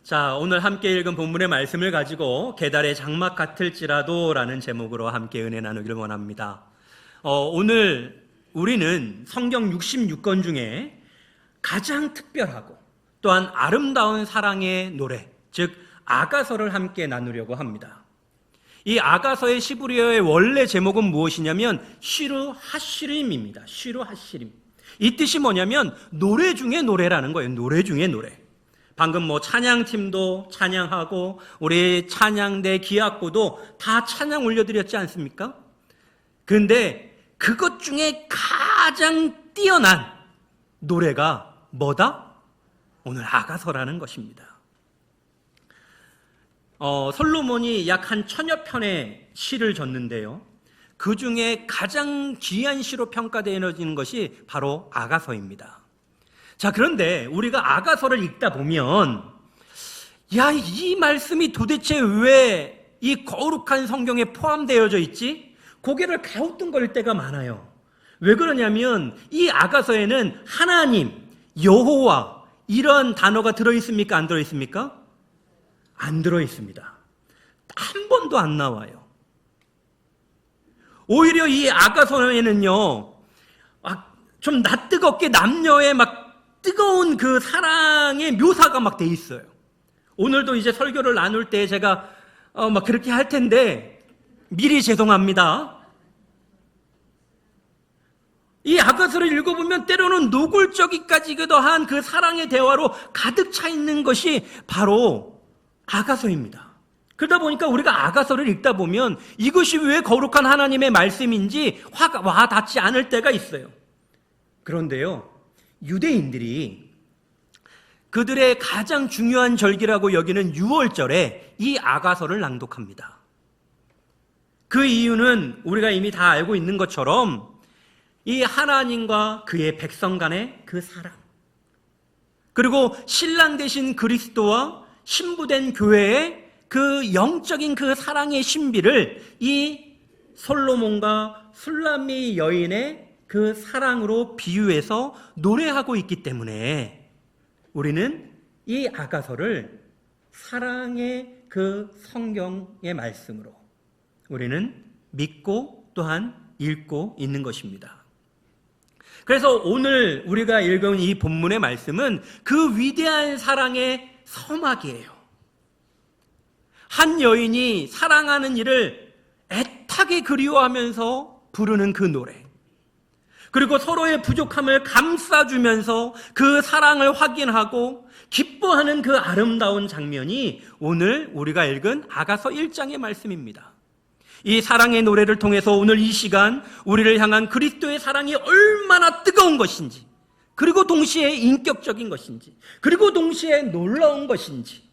자, 오늘 함께 읽은 본문의 말씀을 가지고 계달의 장막 같을지라도 라는 제목으로 함께 은혜 나누기를 원합니다. 오늘 우리는 성경 66권 중에 가장 특별하고 또한 아름다운 사랑의 노래, 즉 아가서를 함께 나누려고 합니다. 이 아가서의 시브리어의 원래 제목은 무엇이냐면 시르 하시림입니다. 시르 하시림. 이 뜻이 뭐냐면 노래 중에 노래라는 거예요. 노래 중에 노래. 방금 찬양팀도 찬양하고 우리 찬양대 기악부도 다 찬양 올려드렸지 않습니까? 그런데 그것 중에 가장 뛰어난 노래가 뭐다? 오늘 아가서라는 것입니다. 솔로몬이 약 한 1000여 편의 시를 졌는데요, 그 중에 가장 귀한 시로 평가되어지는 것이 바로 아가서입니다. 자, 그런데 우리가 아가서를 읽다 보면 이 말씀이 도대체 왜 이 거룩한 성경에 포함되어져 있지? 고개를 갸우뚱거릴 때가 많아요. 왜 그러냐면 이 아가서에는 하나님, 여호와 이런 단어가 들어있습니까? 안 들어있습니까? 안 들어있습니다. 한 번도 안 나와요. 오히려 이 아가서에는요, 좀 낯뜨겁게 남녀의 뜨거운 그 사랑의 묘사가 돼 있어요. 오늘도 이제 설교를 나눌 때 제가 그렇게 할 텐데 미리 죄송합니다. 이 아가서를 읽어보면 때로는 노골적이까지기도 한 그 사랑의 대화로 가득 차 있는 것이 바로 아가서입니다. 그러다 보니까 우리가 아가서를 읽다 보면 이것이 왜 거룩한 하나님의 말씀인지 화가 와닿지 않을 때가 있어요. 그런데요, 유대인들이 그들의 가장 중요한 절기라고 여기는 유월절에 이 아가서를 낭독합니다. 그 이유는 우리가 이미 다 알고 있는 것처럼 이 하나님과 그의 백성 간의 그 사랑, 그리고 신랑 되신 그리스도와 신부된 교회의 그 영적인 그 사랑의 신비를 이 솔로몬과 술람미 여인의 그 사랑으로 비유해서 노래하고 있기 때문에 우리는 이 아가서를 사랑의 그 성경의 말씀으로 우리는 믿고 또한 읽고 있는 것입니다. 그래서 오늘 우리가 읽은 이 본문의 말씀은 그 위대한 사랑의 서막이에요. 한 여인이 사랑하는 이를 애타게 그리워하면서 부르는 그 노래, 그리고 서로의 부족함을 감싸주면서 그 사랑을 확인하고 기뻐하는 그 아름다운 장면이 오늘 우리가 읽은 아가서 1장의 말씀입니다. 이 사랑의 노래를 통해서 오늘 이 시간 우리를 향한 그리스도의 사랑이 얼마나 뜨거운 것인지, 그리고 동시에 인격적인 것인지, 그리고 동시에 놀라운 것인지,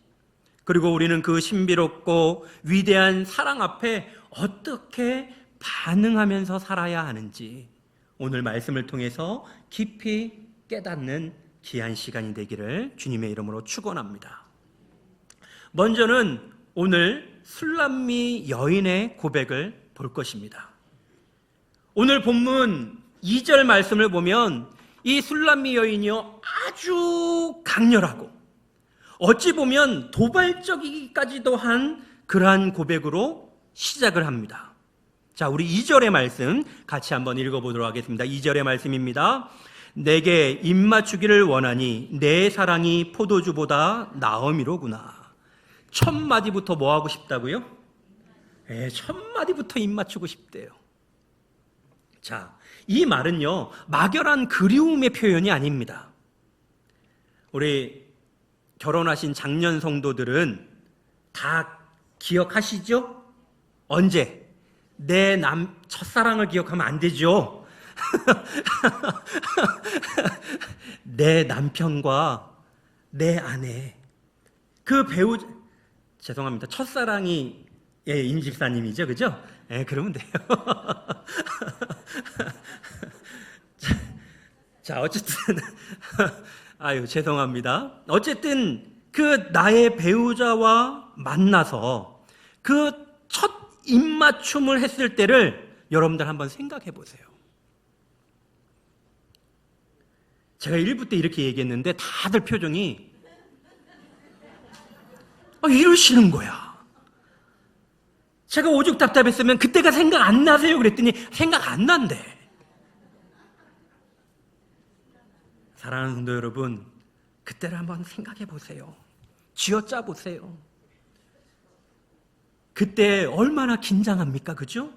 그리고 우리는 그 신비롭고 위대한 사랑 앞에 어떻게 반응하면서 살아야 하는지 오늘 말씀을 통해서 깊이 깨닫는 귀한 시간이 되기를 주님의 이름으로 축원합니다. 먼저는 오늘 술람미 여인의 고백을 볼 것입니다. 오늘 본문 2절 말씀을 보면 이 술람미 여인이요, 아주 강렬하고 어찌 보면 도발적이기까지도 한 그러한 고백으로 시작을 합니다. 자, 우리 2절의 말씀 같이 한번 읽어보도록 하겠습니다. 2절의 말씀입니다. 내게 입맞추기를 원하니 내 사랑이 포도주보다 나음이로구나. 첫 마디부터 뭐 하고 싶다고요? 첫 마디부터 입맞추고 싶대요. 자, 이 말은요, 막연한 그리움의 표현이 아닙니다. 우리 결혼하신 장년 성도들은 다 기억하시죠? 언제? 내 첫사랑을 기억하면 안 되죠. 내 남편과 내 아내, 그 배우자, 죄송합니다. 첫사랑이 임집사님이죠, 그죠? 그러면 돼요. 자, 어쨌든 죄송합니다. 어쨌든 그 나의 배우자와 만나서 그 첫 입맞춤을 했을 때를 여러분들 한번 생각해 보세요. 제가 1부 때 이렇게 얘기했는데 다들 표정이 이러시는 거야. 제가 오죽 답답했으면 그때가 생각 안 나세요? 그랬더니 생각 안 난대. 사랑하는 성도 여러분, 그때를 한번 생각해 보세요. 쥐어짜 보세요. 그때 얼마나 긴장합니까? 그죠?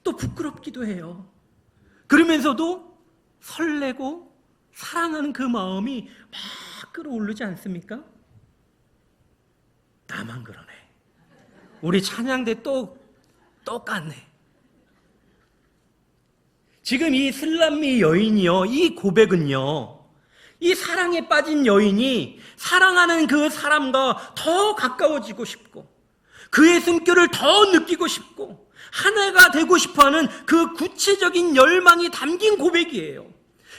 또 부끄럽기도 해요. 그러면서도 설레고 사랑하는 그 마음이 막 끌어오르지 않습니까? 나만 그러네. 우리 찬양대 또 똑같네. 지금 이 슬람미 여인이요, 이 고백은요, 이 사랑에 빠진 여인이 사랑하는 그 사람과 더 가까워지고 싶고 그의 숨결을 더 느끼고 싶고 하나가 되고 싶어하는 그 구체적인 열망이 담긴 고백이에요.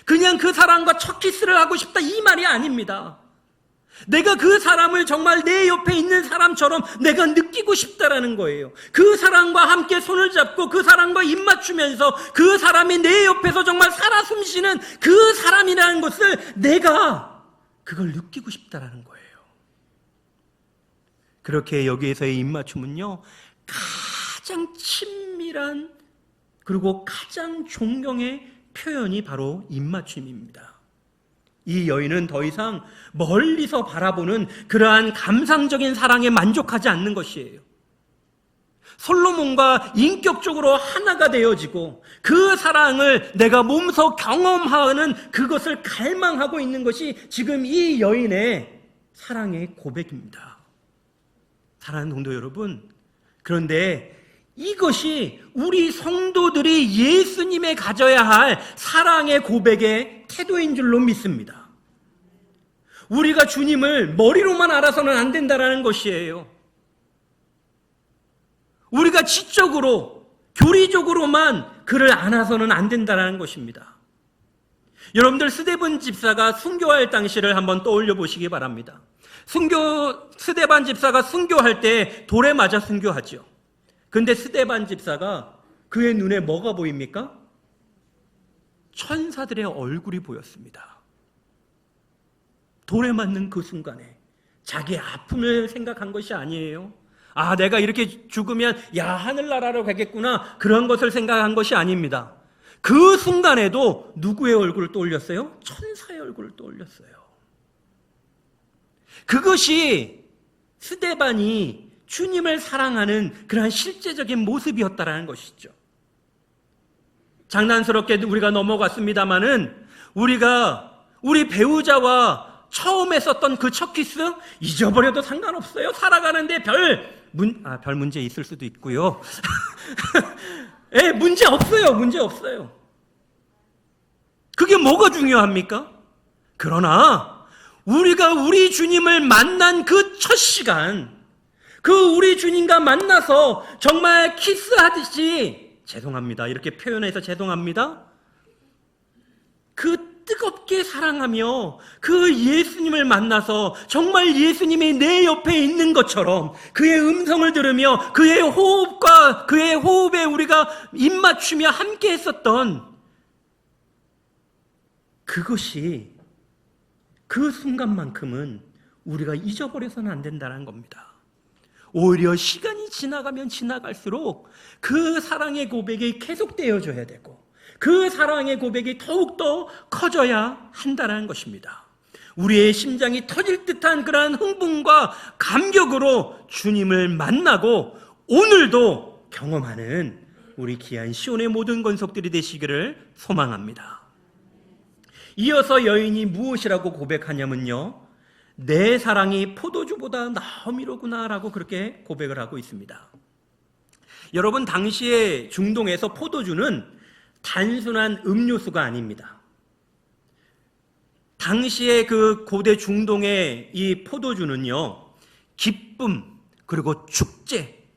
그냥 그 사람과 첫 키스를 하고 싶다 이 말이 아닙니다. 내가 그 사람을 정말 내 옆에 있는 사람처럼 내가 느끼고 싶다라는 거예요. 그 사람과 함께 손을 잡고 그 사람과 입 맞추면서 그 사람이 내 옆에서 정말 살아 숨쉬는 그 사람이라는 것을 내가 그걸 느끼고 싶다라는 거예요. 그렇게 여기에서의 입맞춤은요, 가장 친밀한 그리고 가장 존경의 표현이 바로 입맞춤입니다. 이 여인은 더 이상 멀리서 바라보는 그러한 감상적인 사랑에 만족하지 않는 것이에요. 솔로몬과 인격적으로 하나가 되어지고 그 사랑을 내가 몸소 경험하는 그것을 갈망하고 있는 것이 지금 이 여인의 사랑의 고백입니다. 사랑하는 성도 여러분, 그런데 이것이 우리 성도들이 예수님에 가져야 할 사랑의 고백의 태도인 줄로 믿습니다. 우리가 주님을 머리로만 알아서는 안 된다는 것이에요. 우리가 지적으로, 교리적으로만 그를 안아서는 안 된다는 것입니다. 여러분들 스데반 집사가 순교할 당시를 한번 떠올려 보시기 바랍니다. 스데반 집사가 순교할 때 돌에 맞아 순교하죠. 근데 스데반 집사가 그의 눈에 뭐가 보입니까? 천사들의 얼굴이 보였습니다. 돌에 맞는 그 순간에 자기 아픔을 생각한 것이 아니에요. 아, 내가 이렇게 죽으면 야 하늘나라로 가겠구나, 그런 것을 생각한 것이 아닙니다. 그 순간에도 누구의 얼굴을 떠올렸어요? 천사의 얼굴을 떠올렸어요. 그것이 스데반이 주님을 사랑하는 그러한 실제적인 모습이었다라는 것이죠. 장난스럽게 우리가 넘어갔습니다마는 우리 배우자와 처음 했었던 그 첫 키스 잊어버려도 상관없어요. 살아가는데 별 문제 있을 수도 있고요. 예, 문제 없어요. 그게 뭐가 중요합니까? 그러나 우리가 우리 주님을 만난 그 첫 시간, 그 우리 주님과 만나서 정말 키스하듯이, 죄송합니다, 이렇게 표현해서 죄송합니다, 그 뜨겁게 사랑하며 그 예수님을 만나서 정말 예수님이 내 옆에 있는 것처럼 그의 음성을 들으며 그의 호흡과 그의 호흡에 우리가 입맞추며 함께 했었던 그것이, 그 순간만큼은 우리가 잊어버려서는 안 된다는 겁니다. 오히려 시간이 지나가면 지나갈수록 그 사랑의 고백이 계속되어져야 되고 그 사랑의 고백이 더욱더 커져야 한다는 것입니다. 우리의 심장이 터질 듯한 그러한 흥분과 감격으로 주님을 만나고 오늘도 경험하는 우리 귀한 시온의 모든 권속들이 되시기를 소망합니다. 이어서 여인이 무엇이라고 고백하냐면요, 내 사랑이 포도주보다 나음이로구나 라고 그렇게 고백을 하고 있습니다. 여러분, 당시에 중동에서 포도주는 단순한 음료수가 아닙니다. 당시에 그 고대 중동의 이 포도주는요, 기쁨, 그리고 축제,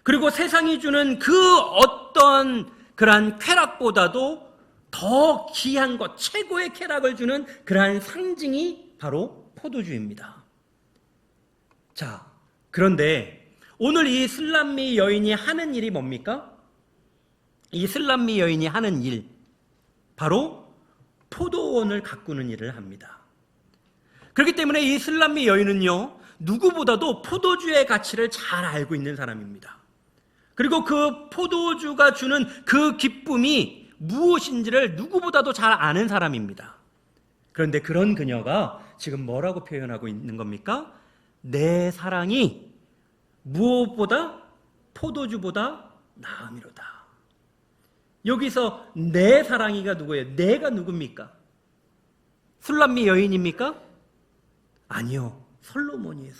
그리고 세상이 주는 그 어떤 그러한 쾌락보다도 더 귀한 것, 최고의 쾌락을 주는 그러한 상징이 바로 포도주입니다. 자, 그런데 오늘 이 슬람미 여인이 하는 일이 뭡니까? 이 슬람미 여인이 하는 일, 바로 포도원을 가꾸는 일을 합니다. 그렇기 때문에 이 슬람미 여인은요, 누구보다도 포도주의 가치를 잘 알고 있는 사람입니다. 그리고 그 포도주가 주는 그 기쁨이 무엇인지를 누구보다도 잘 아는 사람입니다. 그런데 그런 그녀가 지금 뭐라고 표현하고 있는 겁니까? 내 사랑이 무엇보다 포도주보다 나음이로다. 여기서 내 사랑이가 누구예요? 내가 누굽니까? 술람미 여인입니까? 아니요. 솔로몬이에요.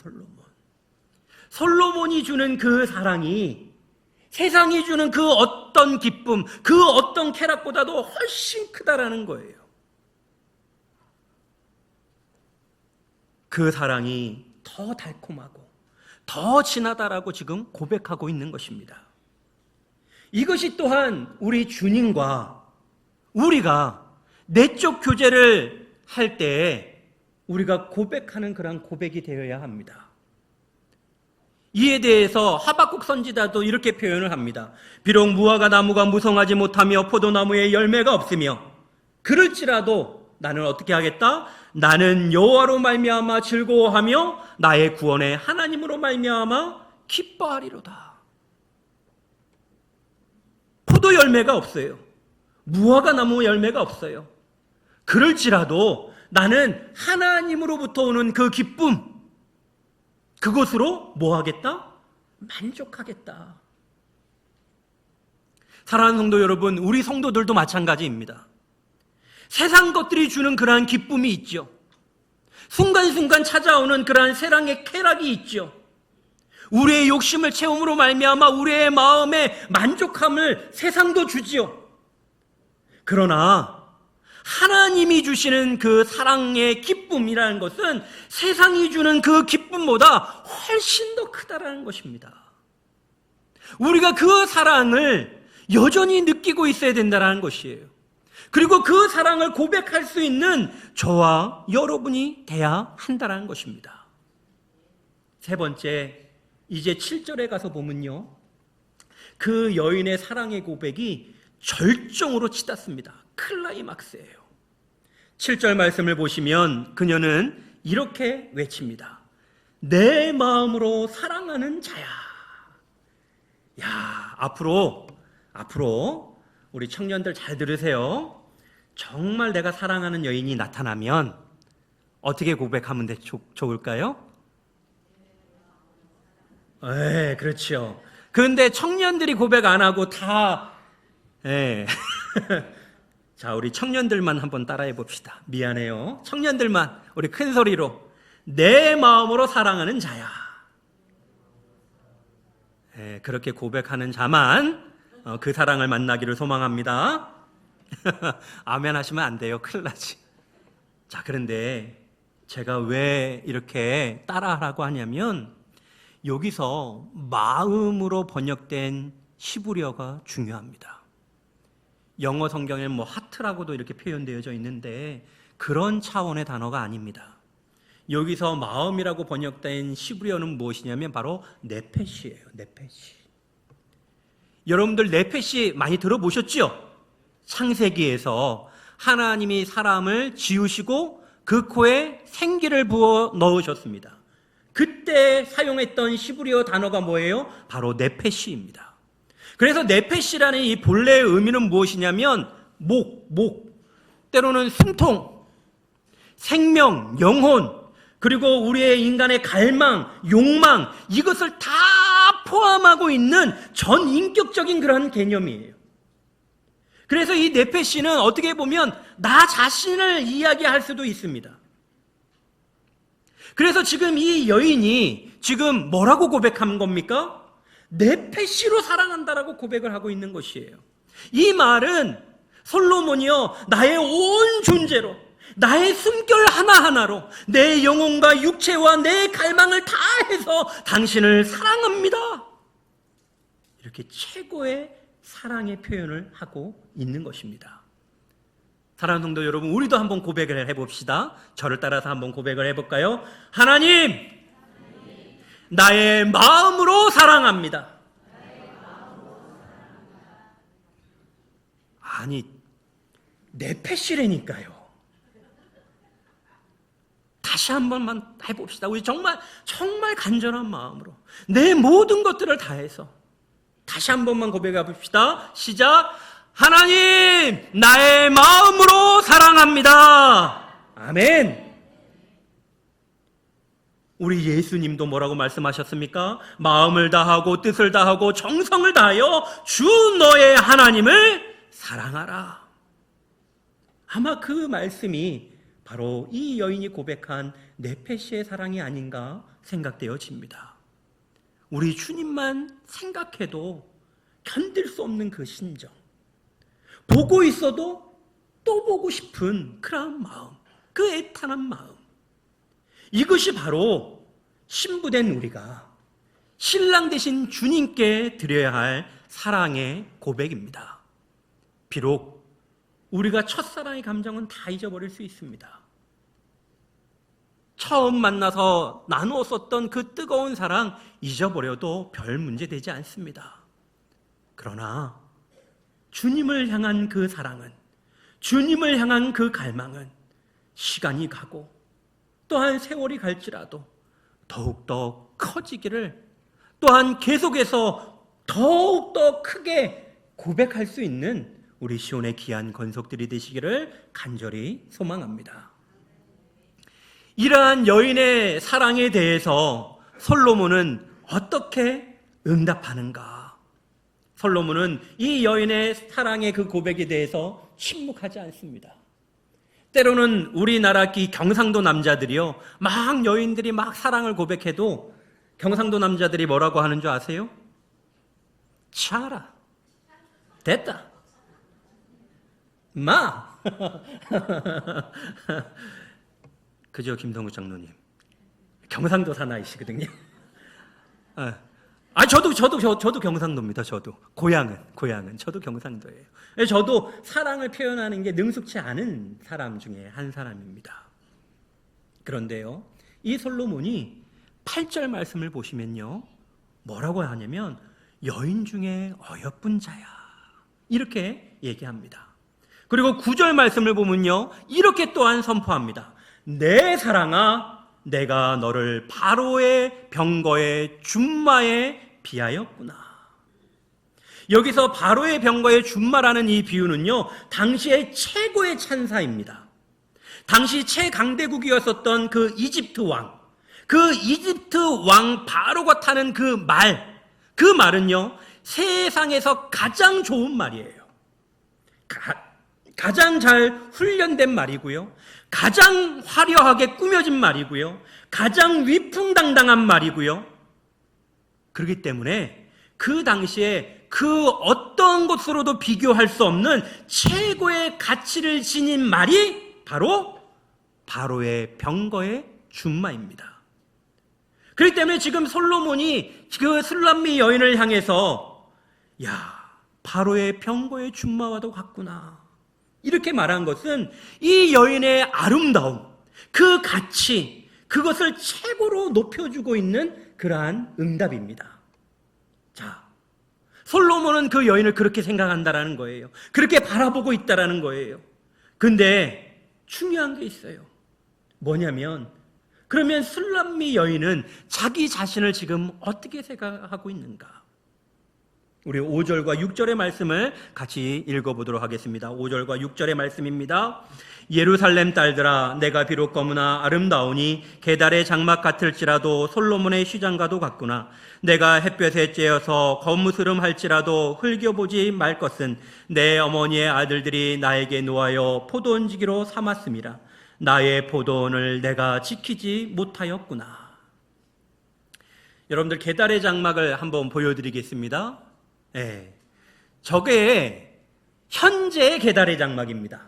솔로몬이 주는 그 사랑이 세상이 주는 그 어떤 기쁨, 그 어떤 쾌락보다도 훨씬 크다라는 거예요. 그 사랑이 더 달콤하고 더 진하다라고 지금 고백하고 있는 것입니다. 이것이 또한 우리 주님과 우리가 내적 교제를 할 때 우리가 고백하는 그런 고백이 되어야 합니다. 이에 대해서 하박국 선지자도 이렇게 표현을 합니다. 비록 무화과 나무가 무성하지 못하며 포도나무에 열매가 없으며 그럴지라도 나는 어떻게 하겠다? 나는 여호와로 말미암아 즐거워하며 나의 구원의 하나님으로 말미암아 기뻐하리로다. 포도 열매가 없어요. 무화과 나무 열매가 없어요. 그럴지라도 나는 하나님으로부터 오는 그 기쁨, 그것으로 뭐 하겠다? 만족하겠다. 사랑하는 성도 여러분, 우리 성도들도 마찬가지입니다. 세상 것들이 주는 그러한 기쁨이 있죠. 순간순간 찾아오는 그러한 세상의 쾌락이 있죠. 우리의 욕심을 채움으로 말미암아 우리의 마음에 만족함을 세상도 주지요. 그러나 하나님이 주시는 그 사랑의 기쁨이라는 것은 세상이 주는 그 기쁨보다 훨씬 더 크다라는 것입니다. 우리가 그 사랑을 여전히 느끼고 있어야 된다는 것이에요. 그리고 그 사랑을 고백할 수 있는 저와 여러분이 돼야 한다는 것입니다. 세 번째, 이제 7절에 가서 보면요, 그 여인의 사랑의 고백이 절정으로 치닫습니다. 클라이막스예요. 7절 말씀을 보시면 그녀는 이렇게 외칩니다. 내 마음으로 사랑하는 자야. 야, 앞으로 우리 청년들 잘 들으세요. 정말 내가 사랑하는 여인이 나타나면 어떻게 고백하면 좋을까요? 네, 그렇죠. 그런데 청년들이 고백 안 하고 다, 자, 우리 청년들만 한번 따라해 봅시다. 미안해요. 청년들만 우리 큰 소리로 내 마음으로 사랑하는 자야. 그렇게 고백하는 자만 그 사랑을 만나기를 소망합니다. 아멘 하시면 안 돼요. 큰일 나지. 자, 그런데 제가 왜 이렇게 따라하라고 하냐면 여기서 마음으로 번역된 히브리어가 중요합니다. 영어 성경에는 하트라고도 이렇게 표현되어져 있는데 그런 차원의 단어가 아닙니다. 여기서 마음이라고 번역된 히브리어는 무엇이냐면 바로 네페시예요. 네페시. 여러분들 네페시 많이 들어보셨죠? 창세기에서 하나님이 사람을 지으시고 그 코에 생기를 부어 넣으셨습니다. 그때 사용했던 히브리어 단어가 뭐예요? 바로 네페시입니다. 그래서 네페시라는 이 본래의 의미는 무엇이냐면 때로는 숨통, 생명, 영혼, 그리고 우리의 인간의 갈망, 욕망, 이것을 다 포함하고 있는 전인격적인 그런 개념이에요. 그래서 이 네페시는 어떻게 보면 나 자신을 이야기할 수도 있습니다. 그래서 지금 이 여인이 지금 뭐라고 고백한 겁니까? 네페시로 사랑한다라고 고백을 하고 있는 것이에요. 이 말은 솔로몬이여 나의 온 존재로, 나의 숨결 하나하나로 내 영혼과 육체와 내 갈망을 다해서 당신을 사랑합니다. 이렇게 최고의 사랑의 표현을 하고 있는 것입니다. 사랑하는 성도 여러분, 우리도 한번 고백을 해봅시다. 저를 따라서 한번 고백을 해볼까요? 하나님, 나의 마음으로 사랑합니다. 아니, 네페시라니까요. 다시 한 번만 해봅시다. 우리 정말 간절한 마음으로 내 모든 것들을 다해서 다시 한 번만 고백해 봅시다. 시작. 하나님, 나의 마음으로 사랑합니다. 아멘. 우리 예수님도 뭐라고 말씀하셨습니까? 마음을 다하고 뜻을 다하고 정성을 다하여 주 너의 하나님을 사랑하라. 아마 그 말씀이 바로 이 여인이 고백한 네페시의 사랑이 아닌가 생각되어집니다. 우리 주님만 생각해도 견딜 수 없는 그 심정, 보고 있어도 또 보고 싶은 그런 마음, 그 애탄한 마음, 이것이 바로 신부된 우리가 신랑 되신 주님께 드려야 할 사랑의 고백입니다. 비록 우리가 첫사랑의 감정은 다 잊어버릴 수 있습니다. 처음 만나서 나누었었던 그 뜨거운 사랑 잊어버려도 별 문제 되지 않습니다. 그러나 주님을 향한 그 사랑은, 주님을 향한 그 갈망은 시간이 가고 또한 세월이 갈지라도 더욱더 커지기를, 또한 계속해서 더욱더 크게 고백할 수 있는 우리 시온의 귀한 권속들이 되시기를 간절히 소망합니다. 이러한 여인의 사랑에 대해서 솔로몬은 어떻게 응답하는가? 솔로몬은 이 여인의 사랑의 그 고백에 대해서 침묵하지 않습니다. 때로는 우리나라 경상도 남자들이요, 막 여인들이 막 사랑을 고백해도 경상도 남자들이 뭐라고 하는 줄 아세요? 차라, 됐다, 마. 그죠, 김동국 장로님? 경상도 사나이시거든요. 저도 경상도입니다. 저도 고향은 저도 경상도예요. 저도 사랑을 표현하는 게 능숙치 않은 사람 중에 한 사람입니다. 그런데요, 이 솔로몬이 8절 말씀을 보시면요, 뭐라고 하냐면 여인 중에 어여쁜 자야, 이렇게 얘기합니다. 그리고 9절 말씀을 보면요, 이렇게 또한 선포합니다. 내 사랑아, 내가 너를 바로의 병거의 준마에 비하였구나. 여기서 바로의 병거의 준마라는 이 비유는요, 당시의 최고의 찬사입니다. 당시 최강대국이었었던 그 이집트 왕, 그 이집트 왕 바로가 타는 그 말은요, 세상에서 가장 좋은 말이에요. 가장 잘 훈련된 말이고요, 가장 화려하게 꾸며진 말이고요, 가장 위풍당당한 말이고요. 그렇기 때문에 그 당시에 그 어떤 것으로도 비교할 수 없는 최고의 가치를 지닌 말이 바로 바로의 병거의 준마입니다. 그렇기 때문에 지금 솔로몬이 그 술람미 여인을 향해서 바로의 병거의 준마와도 같구나, 이렇게 말한 것은 이 여인의 아름다움, 그 가치, 그것을 최고로 높여주고 있는 그러한 응답입니다. 자, 솔로몬은 그 여인을 그렇게 생각한다라는 거예요. 그렇게 바라보고 있다라는 거예요. 근데 중요한 게 있어요. 뭐냐면, 그러면 술람미 여인은 자기 자신을 지금 어떻게 생각하고 있는가? 우리 5절과 6절의 말씀을 같이 읽어보도록 하겠습니다. 5절과 6절의 말씀입니다. 예루살렘 딸들아, 내가 비록 검으나 아름다우니 게달의 장막 같을지라도 솔로몬의 시장과도 같구나. 내가 햇볕에 쬐어서 거무스름 할지라도 흘겨보지 말 것은 내 어머니의 아들들이 나에게 놓아여 포도원지기로 삼았음이라. 나의 포도원을 내가 지키지 못하였구나. 여러분들, 게달의 장막을 한번 보여드리겠습니다. 저게 현재의 게달의 장막입니다.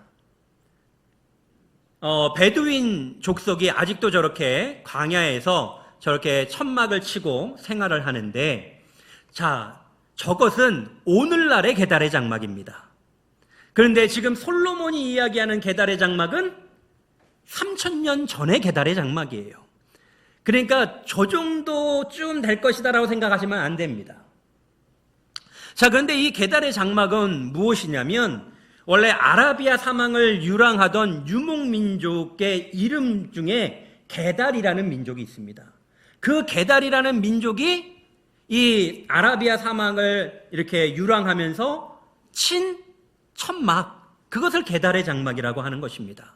베두인 족속이 아직도 저렇게 광야에서 저렇게 천막을 치고 생활을 하는데, 자, 저것은 오늘날의 게달의 장막입니다. 그런데 지금 솔로몬이 이야기하는 게달의 장막은 3000년 전의 게달의 장막이에요. 그러니까 저 정도쯤 될 것이다라고 생각하시면 안 됩니다. 자, 그런데 이 게달의 장막은 무엇이냐면, 원래 아라비아 사망을 유랑하던 유목민족의 이름 중에 게달이라는 민족이 있습니다. 그 게달이라는 민족이 이 아라비아 사막을 이렇게 유랑하면서 친 천막, 그것을 게달의 장막이라고 하는 것입니다.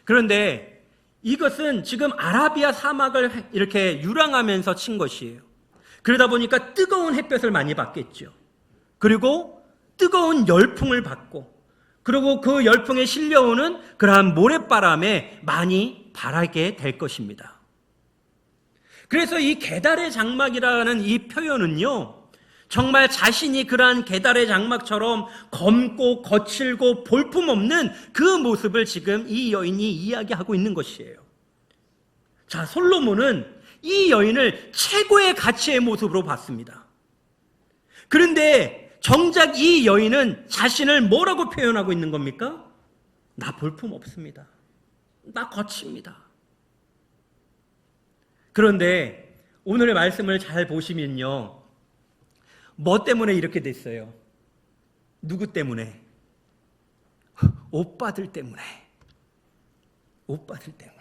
그런데 이것은 지금 아라비아 사막을 이렇게 유랑하면서 친 것이에요. 그러다 보니까 뜨거운 햇볕을 많이 받겠죠. 그리고 뜨거운 열풍을 받고, 그리고 그 열풍에 실려오는 그러한 모래바람에 많이 바라게 될 것입니다. 그래서 이 게달의 장막이라는 이 표현은요, 정말 자신이 그러한 게달의 장막처럼 검고 거칠고 볼품없는 그 모습을 지금 이 여인이 이야기하고 있는 것이에요. 자, 솔로몬은 이 여인을 최고의 가치의 모습으로 봤습니다. 그런데 정작 이 여인은 자신을 뭐라고 표현하고 있는 겁니까? 나 볼품 없습니다. 나 거칩니다. 그런데 오늘의 말씀을 잘 보시면요, 뭐 때문에 이렇게 됐어요? 누구 때문에? 오빠들 때문에. 오빠들 때문에.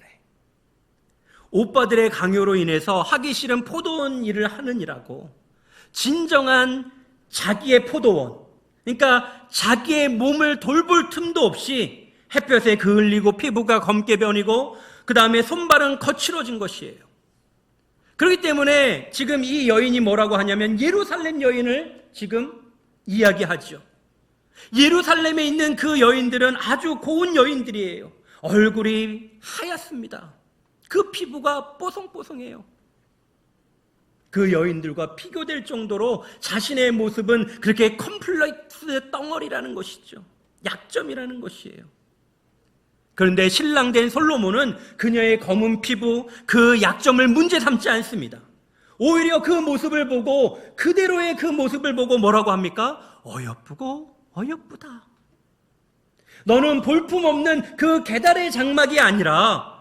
오빠들의 강요로 인해서 하기 싫은 포도원 일을 하느니라고 진정한 자기의 포도원, 그러니까 자기의 몸을 돌볼 틈도 없이 햇볕에 그을리고 피부가 검게 변이고 그 다음에 손발은 거칠어진 것이에요. 그렇기 때문에 지금 이 여인이 뭐라고 하냐면 예루살렘 여인을 지금 이야기하죠. 예루살렘에 있는 그 여인들은 아주 고운 여인들이에요. 얼굴이 하얗습니다. 그 피부가 뽀송뽀송해요. 그 여인들과 비교될 정도로 자신의 모습은 그렇게 컴플렉스 덩어리라는 것이죠. 약점이라는 것이에요. 그런데 신랑된 솔로몬은 그녀의 검은 피부, 그 약점을 문제 삼지 않습니다. 오히려 그 모습을 보고, 그대로의 그 모습을 보고 뭐라고 합니까? 어여쁘고 어여쁘다. 너는 볼품없는 그 게달의 장막이 아니라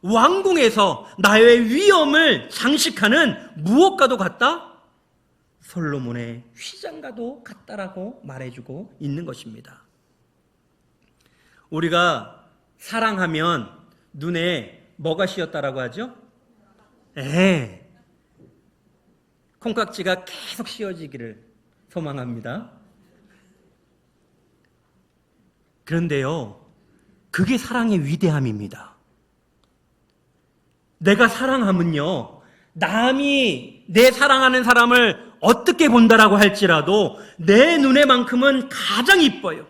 왕궁에서 나의 위엄을 장식하는 무엇과도 같다? 솔로몬의 휘장과도 같다라고 말해주고 있는 것입니다. 우리가 사랑하면 눈에 뭐가 씌었다라고 하죠? 콩깍지가 계속 씌워지기를 소망합니다. 그런데요, 그게 사랑의 위대함입니다. 내가 사랑하면요, 남이 내 사랑하는 사람을 어떻게 본다라고 할지라도 내 눈에만큼은 가장 이뻐요.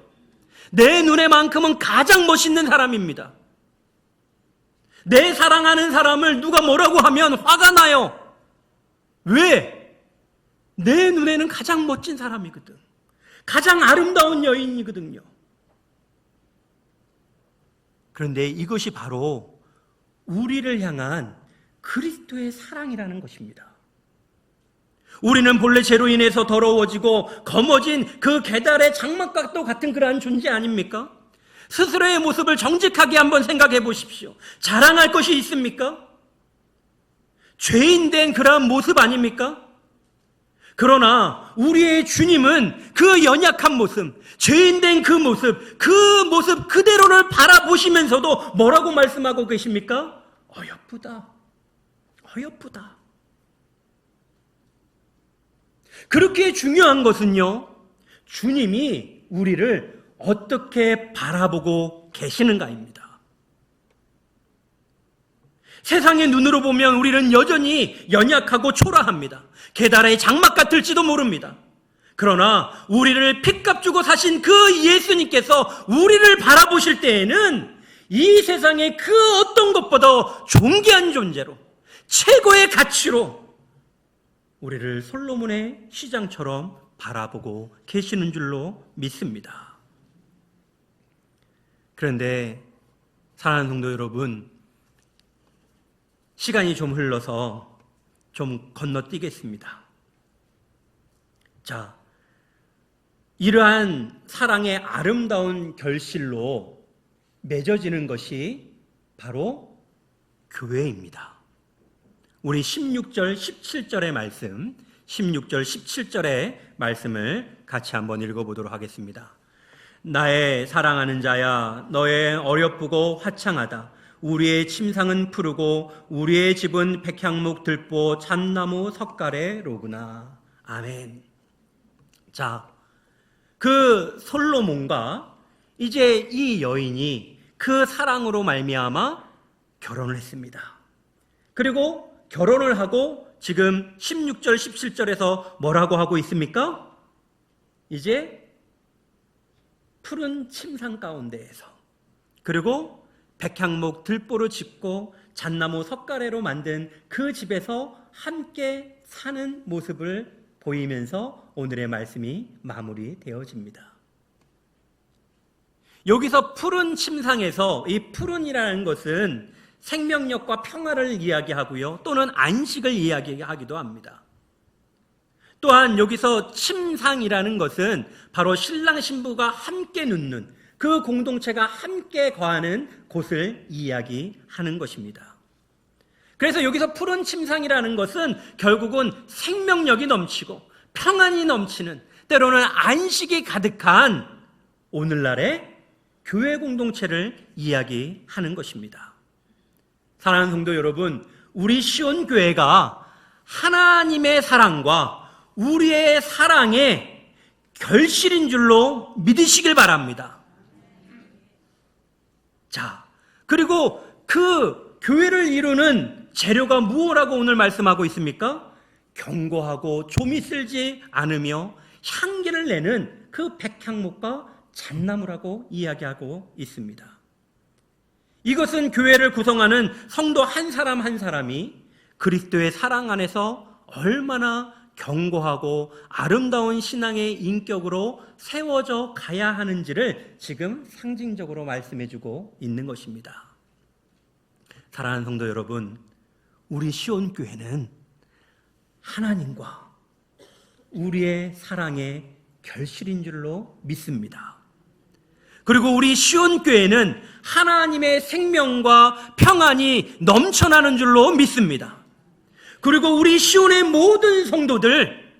내 눈에만큼은 가장 멋있는 사람입니다. 내 사랑하는 사람을 누가 뭐라고 하면 화가 나요. 왜? 내 눈에는 가장 멋진 사람이거든. 가장 아름다운 여인이거든요. 그런데 이것이 바로 우리를 향한 그리스도의 사랑이라는 것입니다. 우리는 본래 죄로 인해서 더러워지고 검어진 그 게달의 장막과 같은 그러한 존재 아닙니까? 스스로의 모습을 정직하게 한번 생각해 보십시오. 자랑할 것이 있습니까? 죄인된 그러한 모습 아닙니까? 그러나 우리의 주님은 그 연약한 모습, 죄인된 그 모습 그대로를 바라보시면서도 뭐라고 말씀하고 계십니까? 어여쁘다. 어여쁘다. 그렇게 중요한 것은요, 주님이 우리를 어떻게 바라보고 계시는가입니다. 세상의 눈으로 보면 우리는 여전히 연약하고 초라합니다. 게달의 장막 같을지도 모릅니다. 그러나 우리를 핏값 주고 사신 그 예수님께서 우리를 바라보실 때에는 이 세상의 그 어떤 것보다 존귀한 존재로, 최고의 가치로 우리를 솔로몬의 휘장처럼 바라보고 계시는 줄로 믿습니다. 그런데 사랑하는 성도 여러분, 시간이 좀 흘러서 좀 건너뛰겠습니다. 자, 이러한 사랑의 아름다운 결실로 맺어지는 것이 바로 교회입니다. 우리 16절, 17절의 말씀, 16절, 17절의 말씀을 같이 한번 읽어보도록 하겠습니다. 나의 사랑하는 자야, 너의 어여쁘고 화창하다. 우리의 침상은 푸르고 우리의 집은 백향목 들보 잣나무 석가래로구나. 아멘. 자, 그 솔로몬과 이제 이 여인이 그 사랑으로 말미암아 결혼을 했습니다. 그리고 결혼을 하고 지금 16절 17절에서 뭐라고 하고 있습니까? 이제 푸른 침상 가운데에서, 그리고 백향목 들보를 짓고 잣나무 석가래로 만든 그 집에서 함께 사는 모습을 보이면서 오늘의 말씀이 마무리되어집니다. 여기서 푸른 침상에서 이 푸른이라는 것은 생명력과 평화를 이야기하고요, 또는 안식을 이야기하기도 합니다. 또한 여기서 침상이라는 것은 바로 신랑 신부가 함께 눕는, 그 공동체가 함께 거하는 곳을 이야기하는 것입니다. 그래서 여기서 푸른 침상이라는 것은 결국은 생명력이 넘치고 평안이 넘치는, 때로는 안식이 가득한 오늘날의 교회 공동체를 이야기하는 것입니다. 사랑하는 성도 여러분, 우리 시온교회가 하나님의 사랑과 우리의 사랑의 결실인 줄로 믿으시길 바랍니다. 자, 그리고 그 교회를 이루는 재료가 무엇이라고 오늘 말씀하고 있습니까? 견고하고 좀이 쓸지 않으며 향기를 내는 그 백향목과 잣나무라고 이야기하고 있습니다. 이것은 교회를 구성하는 성도 한 사람 한 사람이 그리스도의 사랑 안에서 얼마나 견고하고 아름다운 신앙의 인격으로 세워져 가야 하는지를 지금 상징적으로 말씀해주고 있는 것입니다. 사랑하는 성도 여러분, 우리 시온교회는 하나님과 우리의 사랑의 결실인 줄로 믿습니다. 그리고 우리 시온교회는 하나님의 생명과 평안이 넘쳐나는 줄로 믿습니다. 그리고 우리 시온의 모든 성도들,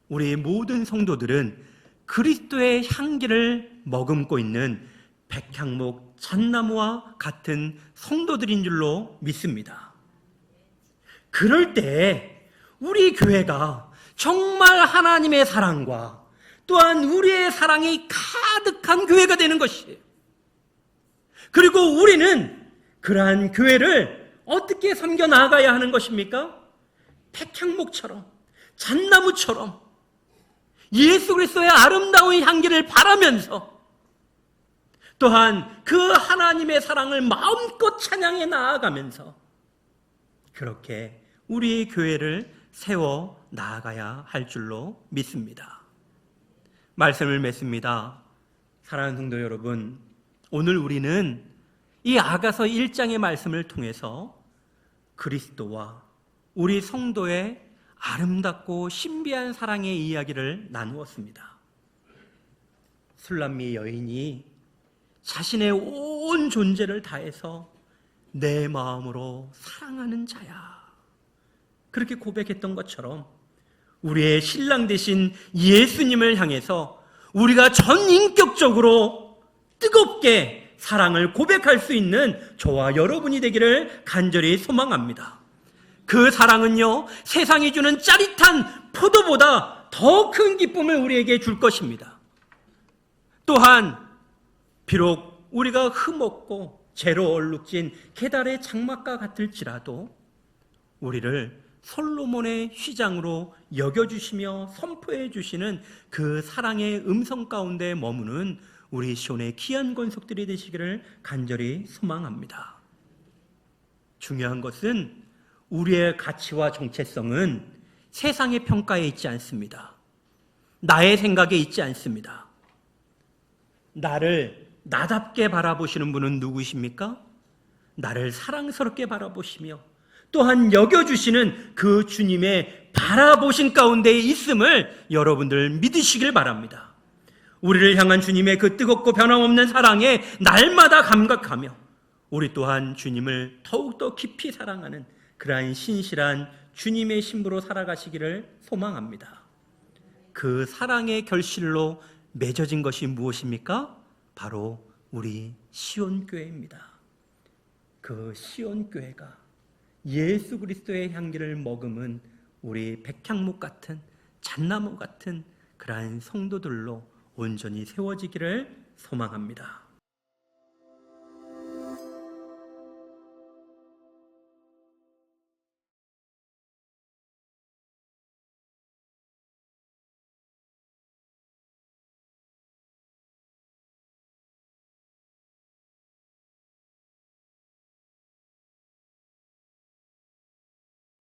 우리 모든 성도들은 그리스도의 향기를 머금고 있는 백향목 잣나무와 같은 성도들인 줄로 믿습니다. 그럴 때 우리 교회가 정말 하나님의 사랑과 또한 우리의 사랑이 가득한 교회가 되는 것이에요. 그리고 우리는 그러한 교회를 어떻게 섬겨 나가야 하는 것입니까? 백향목처럼, 잣나무처럼 예수 그리스도의 아름다운 향기를 바라면서, 또한 그 하나님의 사랑을 마음껏 찬양해 나아가면서 그렇게 우리 교회를 세워 나아가야 할 줄로 믿습니다. 말씀을 맺습니다. 사랑하는 성도 여러분, 오늘 우리는 이 아가서 1장의 말씀을 통해서 그리스도와 우리 성도의 아름답고 신비한 사랑의 이야기를 나누었습니다. 술람미 여인이 자신의 온 존재를 다해서 내 마음으로 사랑하는 자야, 그렇게 고백했던 것처럼 우리의 신랑 되신 예수님을 향해서 우리가 전인격적으로 뜨겁게 사랑을 고백할 수 있는 저와 여러분이 되기를 간절히 소망합니다. 그 사랑은요, 세상이 주는 짜릿한 포도보다 더 큰 기쁨을 우리에게 줄 것입니다. 또한 비록 우리가 흠없고 죄로 얼룩진 계달의 장막과 같을지라도 우리를 솔로몬의 휘장으로 여겨주시며 선포해 주시는 그 사랑의 음성 가운데 머무는 우리 시온의 귀한 권속들이 되시기를 간절히 소망합니다. 중요한 것은 우리의 가치와 정체성은 세상의 평가에 있지 않습니다. 나의 생각에 있지 않습니다. 나를 나답게 바라보시는 분은 누구이십니까? 나를 사랑스럽게 바라보시며 또한 여겨주시는 그 주님의 바라보신 가운데 있음을 여러분들 믿으시길 바랍니다. 우리를 향한 주님의 그 뜨겁고 변함없는 사랑에 날마다 감격하며 우리 또한 주님을 더욱더 깊이 사랑하는 그러한 신실한 주님의 신부로 살아가시기를 소망합니다. 그 사랑의 결실로 맺어진 것이 무엇입니까? 바로 우리 시온교회입니다. 그 시온 교회가 예수 그리스도의 향기를 머금은 우리 백향목 같은 잣나무 같은 그러한 성도들로 온전히 세워지기를 소망합니다.